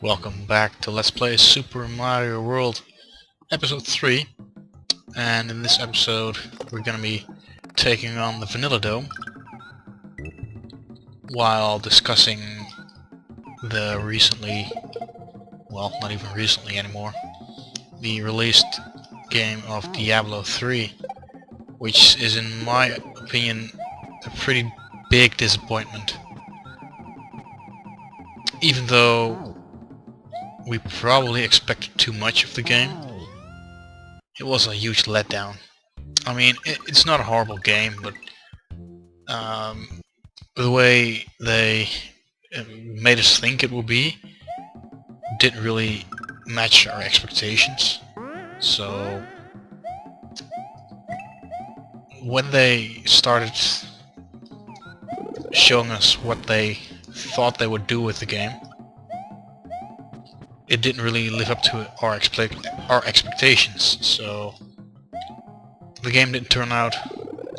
Welcome back to Let's Play Super Mario World Episode 3, and in this episode we're gonna be taking on the Vanilla Dome while discussing the not even recently anymore, the released game of Diablo 3, which is in my opinion a pretty big disappointment. Even though we probably expected too much of the game, it was a huge letdown. I mean, it's not a horrible game, but the way they made us think it would be didn't really match our expectations. So when they started showing us what they thought they would do with the game, it didn't really live up to our expectations, so the game didn't turn out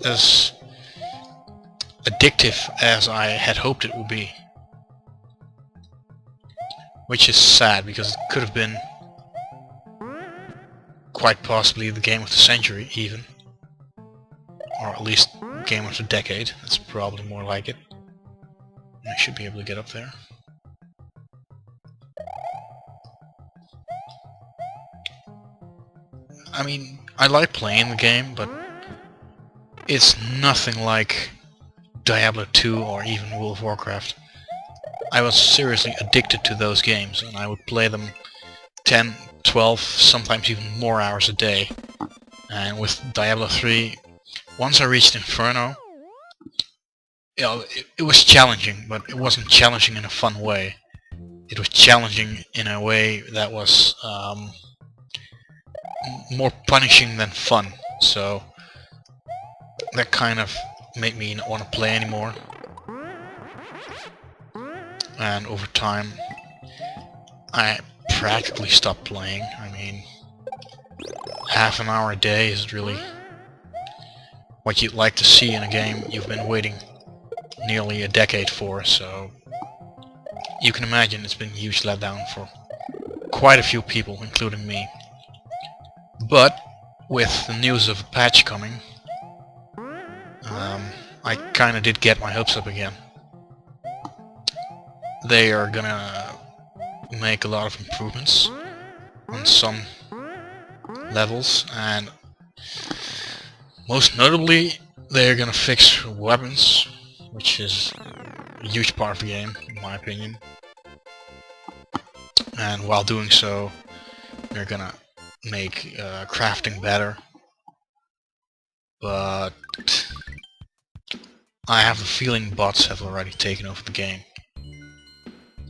as addictive as I had hoped it would be. Which is sad, because it could have been quite possibly the game of the century even. Or at least game of the decade. That's probably more like it. I should be able to get up there. I mean, I like playing the game, but it's nothing like Diablo 2 or even World of Warcraft. I was seriously addicted to those games, and I would play them 10, 12, sometimes even more hours a day. And with Diablo 3, once I reached Inferno, it was challenging, but it wasn't challenging in a fun way. It was challenging in a way that was more punishing than fun, so that kind of made me not want to play anymore. And over time I practically stopped playing. I mean, half an hour a day isn't really what you'd like to see in a game you've been waiting nearly a decade for, so you can imagine it's been a huge letdown for quite a few people, including me. But with the news of a patch coming, I kinda did get my hopes up again. They are gonna make a lot of improvements on some levels, and most notably they're gonna fix weapons, which is a huge part of the game, in my opinion. And while doing so, they're gonna make crafting better. But I have a feeling bots have already taken over the game.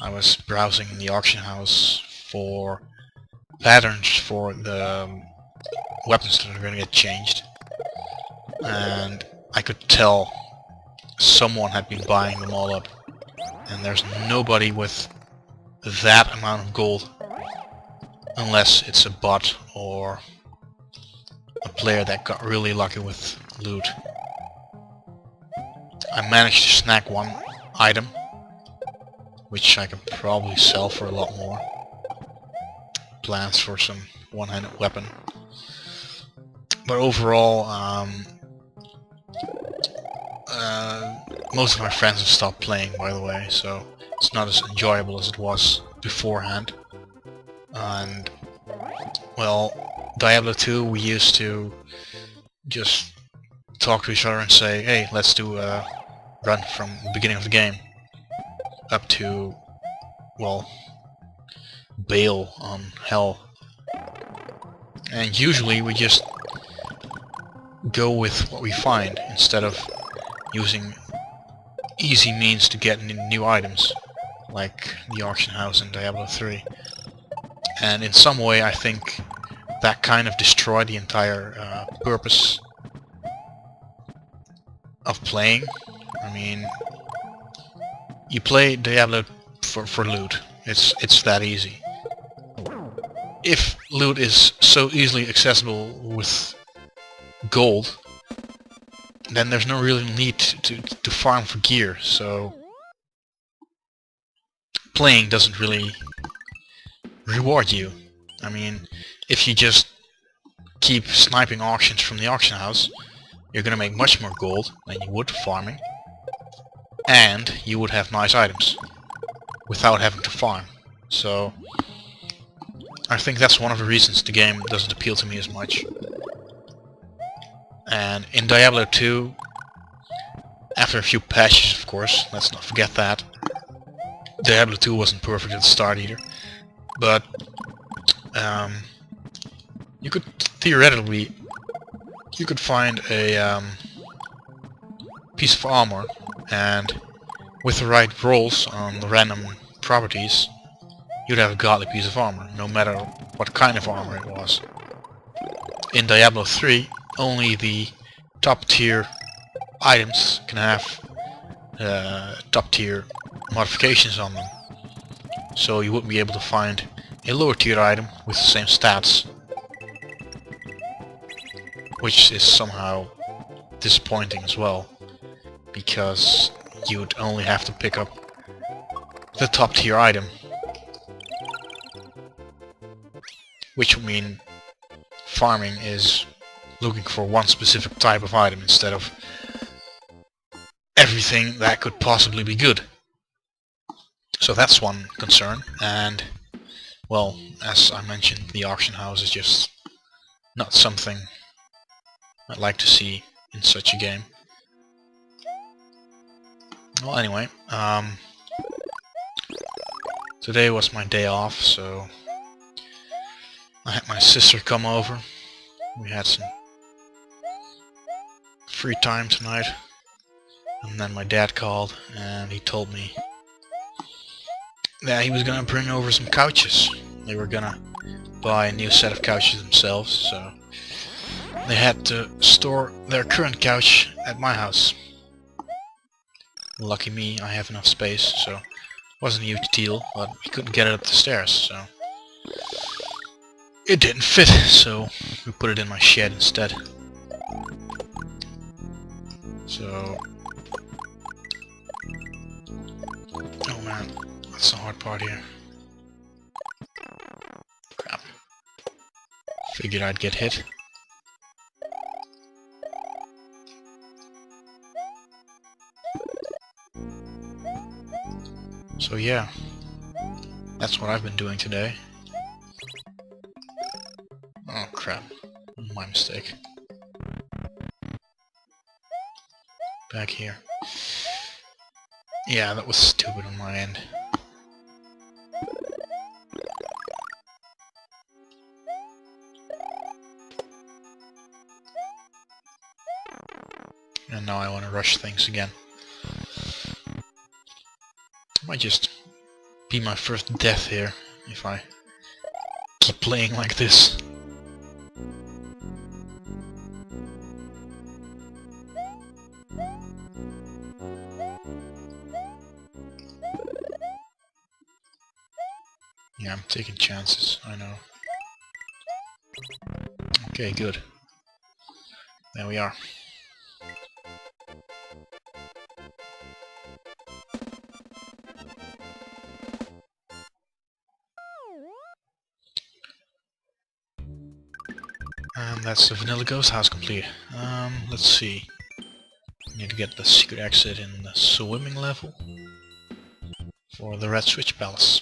I was browsing in the auction house for patterns for the weapons that are going to get changed, and I could tell someone had been buying them all up, and there's nobody with that amount of gold unless it's a bot or a player that got really lucky with loot. I managed to snag one item, which I could probably sell for a lot more. Plans for some one-handed weapon. But overall, most of my friends have stopped playing, by the way, so it's not as enjoyable as it was beforehand. And, well, Diablo 2, we used to just talk to each other and say, hey, let's do a run from the beginning of the game up to, well, Baal on Hell. And usually we just go with what we find instead of using easy means to get new items, like the auction house in Diablo 3. And in some way I think that kind of destroyed the entire purpose of playing. I mean, you play Diablo for loot. It's that easy. If loot is so easily accessible with gold, then there's no real need to farm for gear, so playing doesn't really reward you. I mean, if you just keep sniping auctions from the auction house, you're gonna make much more gold than you would farming, and you would have nice items without having to farm. So I think that's one of the reasons the game doesn't appeal to me as much. And in Diablo 2, after a few patches, of course, let's not forget that, Diablo 2 wasn't perfect at the start either, but you could theoretically, you could find a piece of armor, and with the right rolls on the random properties, you'd have a godly piece of armor, no matter what kind of armor it was. In Diablo 3, only the top tier items can have top tier modifications on them. So you wouldn't be able to find a lower tier item with the same stats, which is somehow disappointing as well, because you'd only have to pick up the top tier item, which would mean farming is looking for one specific type of item instead of everything that could possibly be good. So that's one concern, and well, as I mentioned, the auction house is just not something I'd like to see in such a game. Well, anyway, today was my day off, so I had my sister come over. We had some free time tonight, and then my dad called and he told me that he was gonna bring over some couches. They were gonna buy a new set of couches themselves, so they had to store their current couch at my house. Lucky me, I have enough space, so it wasn't a huge deal, but we couldn't get it up the stairs, so it didn't fit, so we put it in my shed instead. So, oh man, that's the hard part here. Crap. Figured I'd get hit. So yeah, that's what I've been doing today. Oh crap, my mistake. Back here. Yeah, that was stupid on my end. And now I want to rush things again. Might just be my first death here if I keep playing like this. Yeah, I'm taking chances, I know. Okay, good. There we are. And that's the Vanilla Ghost House complete. Let's see. Need to get the secret exit in the swimming level for the Red Switch Palace.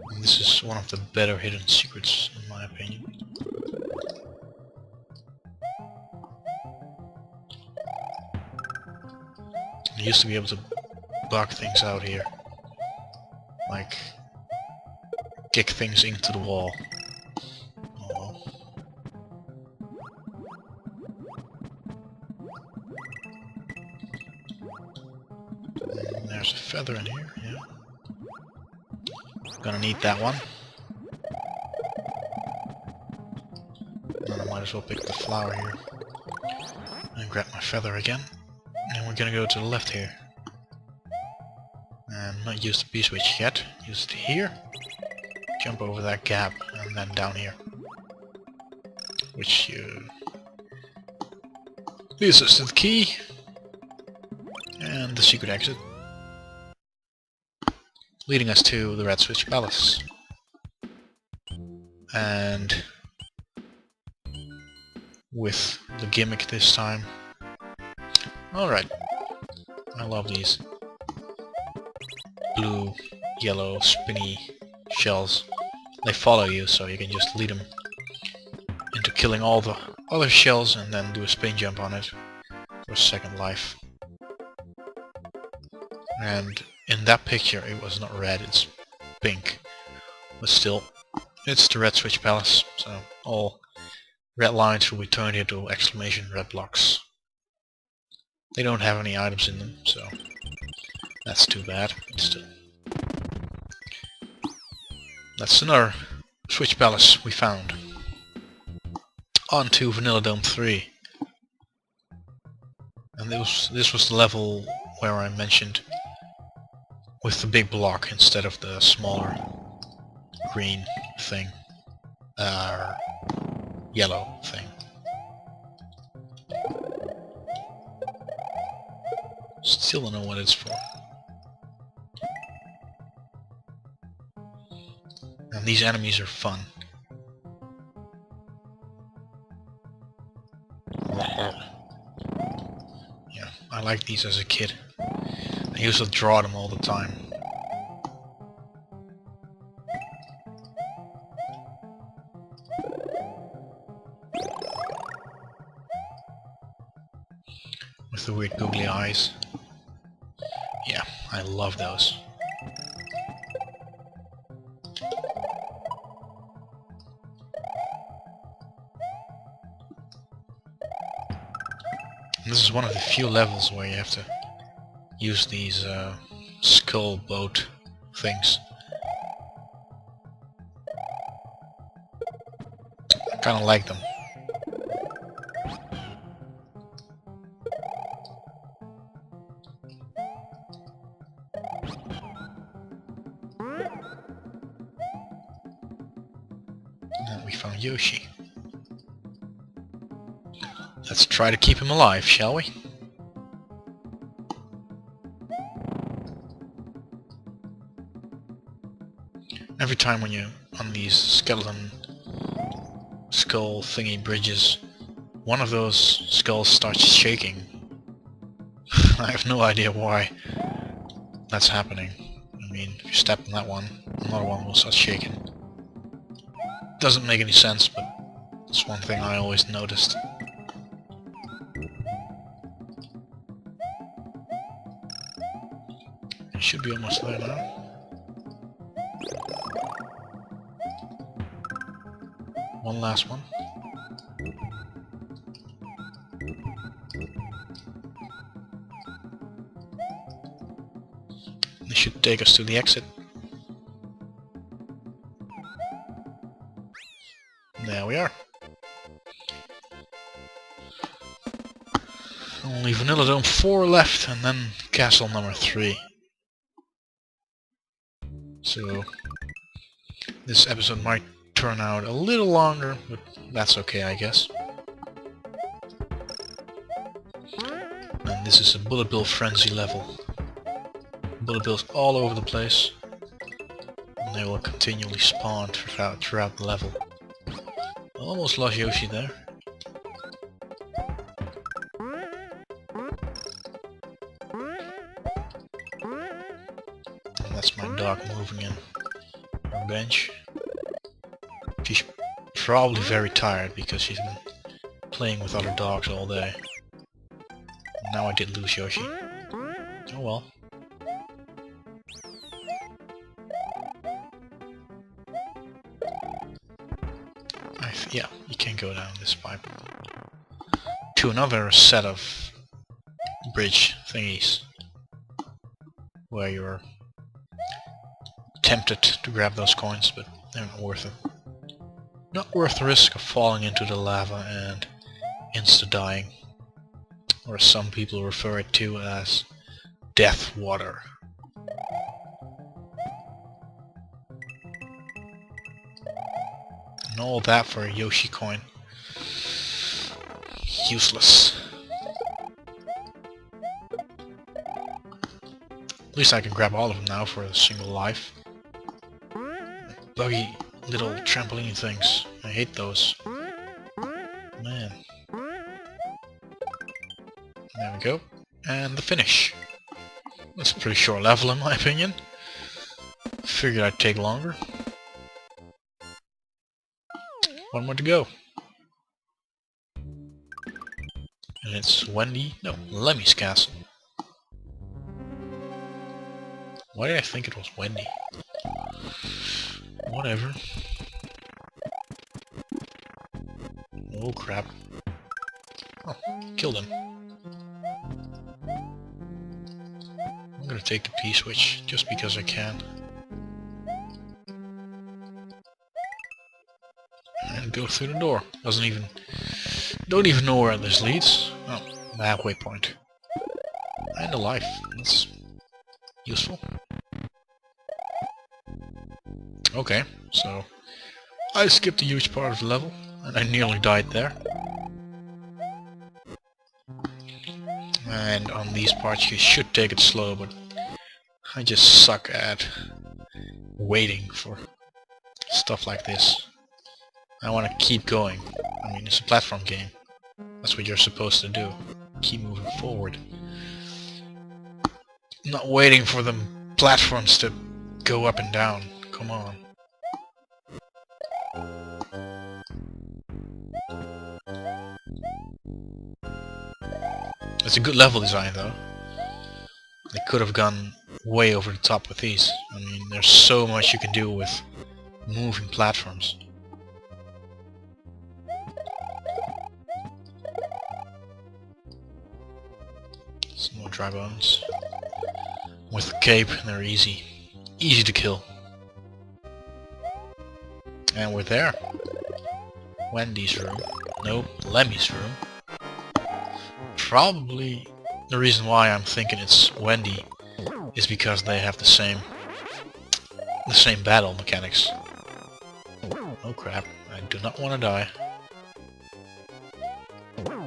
And this is one of the better hidden secrets, in my opinion. I used to be able to bug things out here, like kick things into the wall. Oh well. And there's a feather in here, yeah. Gonna need that one. And I might as well pick the flower here. And grab my feather again. And we're gonna go to the left here. And not used the B-switch yet. Use it here. Jump over that gap and then down here. Which leads us to the key and the secret exit, leading us to the Red Switch Palace. And with the gimmick this time. Alright. I love these blue, yellow, spinny shells. They follow you, so you can just lead them into killing all the other shells and then do a spin jump on it for a second life. And in that picture it was not red, it's pink. But still, it's the Red Switch Palace, so all red lines will be turned into exclamation red blocks. They don't have any items in them, so that's too bad, but still. That's another Switch Palace we found. On to Vanilla Dome 3. And this was the level where I mentioned with the big block instead of the smaller green thing. Yellow thing. Still don't know what it's for. And these enemies are fun. Yeah, I liked these as a kid. I used to draw them all the time. With the weird googly eyes. Yeah, I love those. And this is one of the few levels where you have to use these skull boat things. I kinda like them. And we found Yoshi. Let's try to keep him alive, shall we? Every time when you're on these skeleton skull thingy bridges, one of those skulls starts shaking. I have no idea why that's happening. I mean, if you step on that one, another one will start shaking. Doesn't make any sense, but it's one thing I always noticed. It should be almost there now. One last one. This should take us to the exit. There we are. Only Vanilla Dome 4 left, and then Castle number 3. So this episode might turn out a little longer, but that's okay, I guess. And this is a Bullet Bill Frenzy level. Bullet bills all over the place, and they will continually spawn throughout the level. Almost lost Yoshi there. And that's my dog moving in her bench. She's probably very tired because she's been playing with other dogs all day. Now I did lose Yoshi. Oh well. Yeah, you can go down this pipe to another set of bridge thingies where you're tempted to grab those coins, but they're not worth it. Not worth the risk of falling into the lava and insta-dying, or as some people refer it to as death water. And all that for a Yoshi coin. Useless. At least I can grab all of them now for a single life. Buggy little trampoline things. I hate those. Man. There we go. And the finish. That's a pretty short level in my opinion. Figured I'd take longer. One more to go. And it's Lemmy's castle. Why did I think it was Wendy? Whatever. Oh crap. Oh, killed him. I'm gonna take the P-switch just because I can. And go through the door. Don't even know where this leads. Oh, the halfway point. And a life. That's useful. Okay, so I skipped a huge part of the level, and I nearly died there. And on these parts you should take it slow, but I just suck at waiting for stuff like this. I want to keep going. I mean, it's a platform game. That's what you're supposed to do. Keep moving forward. Not waiting for the platforms to go up and down. Come on. It's a good level design though. They could have gone way over the top with these. I mean, there's so much you can do with moving platforms. Some more dry bones. With the cape, they're easy to kill. And we're there. Wendy's room. No, Lemmy's room. Probably the reason why I'm thinking it's Wendy is because they have the same battle mechanics. Oh crap, I do not want to die.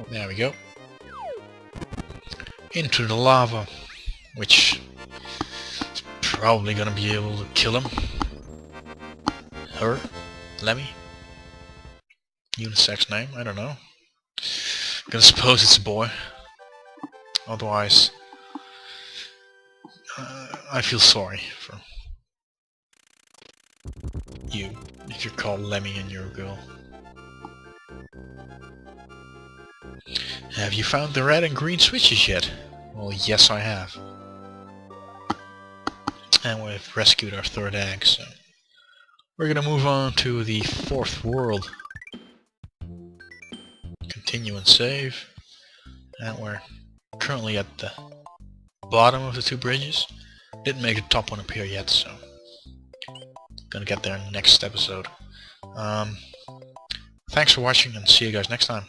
There we go. Into the lava, which is probably gonna be able to kill him. Her? Lemmy? Unisex name? I don't know. I'm gonna suppose it's a boy. Otherwise, I feel sorry for you if you're called Lemmy and you're a girl. Have you found the red and green switches yet? Well, yes I have. And we've rescued our third egg, so we're gonna move on to the fourth world. Continue and save. And we're currently at the bottom of the two bridges. Didn't make the top one appear yet, so gonna get there in the next episode. Thanks for watching and see you guys next time.